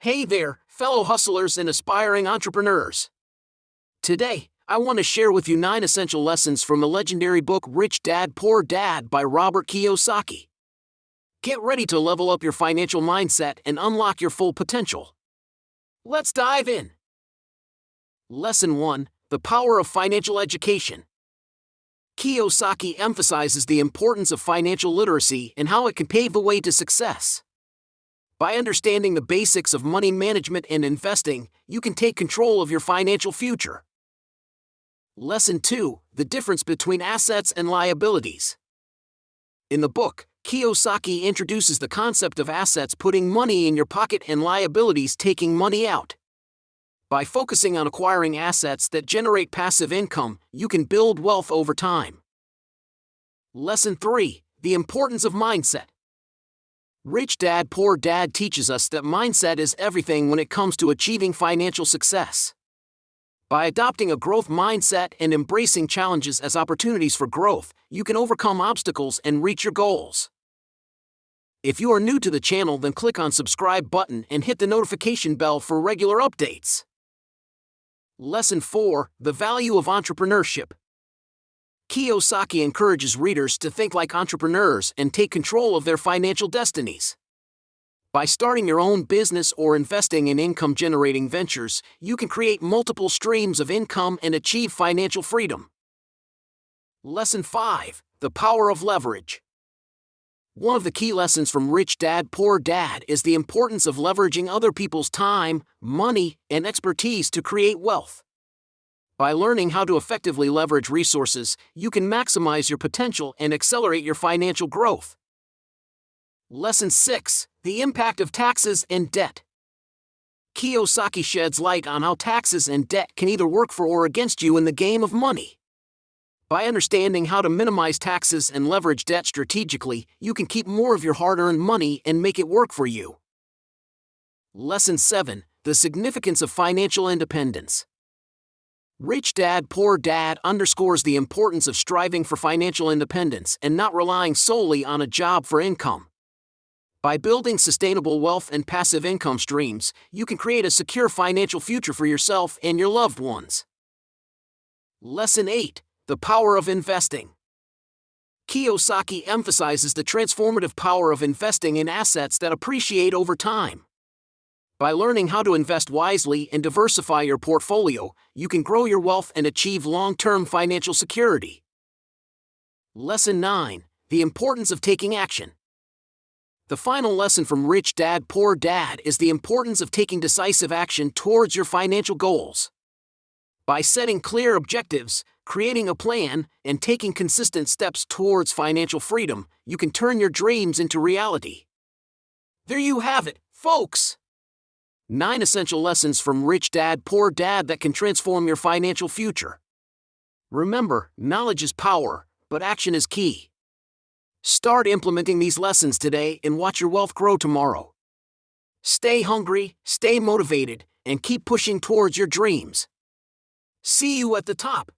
Hey there, fellow hustlers and aspiring entrepreneurs. Today, I want to share with you 9 essential lessons from the legendary book Rich Dad Poor Dad by Robert Kiyosaki. Get ready to level up your financial mindset and unlock your full potential. Let's dive in. Lesson 1: The Power of Financial Education. Kiyosaki emphasizes the importance of financial literacy and how it can pave the way to success. By understanding the basics of money management and investing, you can take control of your financial future. Lesson 2: The Difference Between Assets and Liabilities. In the book, Kiyosaki introduces the concept of assets putting money in your pocket and liabilities taking money out. By focusing on acquiring assets that generate passive income, you can build wealth over time. Lesson 3: The Importance of Mindset. Rich Dad Poor Dad teaches us that mindset is everything when it comes to achieving financial success. By adopting a growth mindset and embracing challenges as opportunities for growth, you can overcome obstacles and reach your goals. If you are new to the channel, then click on subscribe button and hit the notification bell for regular updates. Lesson 4: The Value of Entrepreneurship. Kiyosaki encourages readers to think like entrepreneurs and take control of their financial destinies. By starting your own business or investing in income-generating ventures, you can create multiple streams of income and achieve financial freedom. Lesson 5: The Power of Leverage. One of the key lessons from Rich Dad Poor Dad is the importance of leveraging other people's time, money, and expertise to create wealth. By learning how to effectively leverage resources, you can maximize your potential and accelerate your financial growth. Lesson 6: The Impact of Taxes and Debt. Kiyosaki sheds light on how taxes and debt can either work for or against you in the game of money. By understanding how to minimize taxes and leverage debt strategically, you can keep more of your hard-earned money and make it work for you. Lesson 7: The Significance of Financial Independence. Rich Dad Poor Dad underscores the importance of striving for financial independence and not relying solely on a job for income. By building sustainable wealth and passive income streams, you can create a secure financial future for yourself and your loved ones. Lesson 8: The Power of Investing. Kiyosaki emphasizes the transformative power of investing in assets that appreciate over time. By learning how to invest wisely and diversify your portfolio, you can grow your wealth and achieve long-term financial security. Lesson 9: The Importance of Taking Action. The final lesson from Rich Dad Poor Dad is the importance of taking decisive action towards your financial goals. By setting clear objectives, creating a plan, and taking consistent steps towards financial freedom, you can turn your dreams into reality. There you have it, folks! 9 essential lessons from Rich Dad Poor Dad that can transform your financial future. Remember, knowledge is power, but action is key. Start implementing these lessons today and watch your wealth grow tomorrow. Stay hungry, stay motivated, and keep pushing towards your dreams. See you at the top.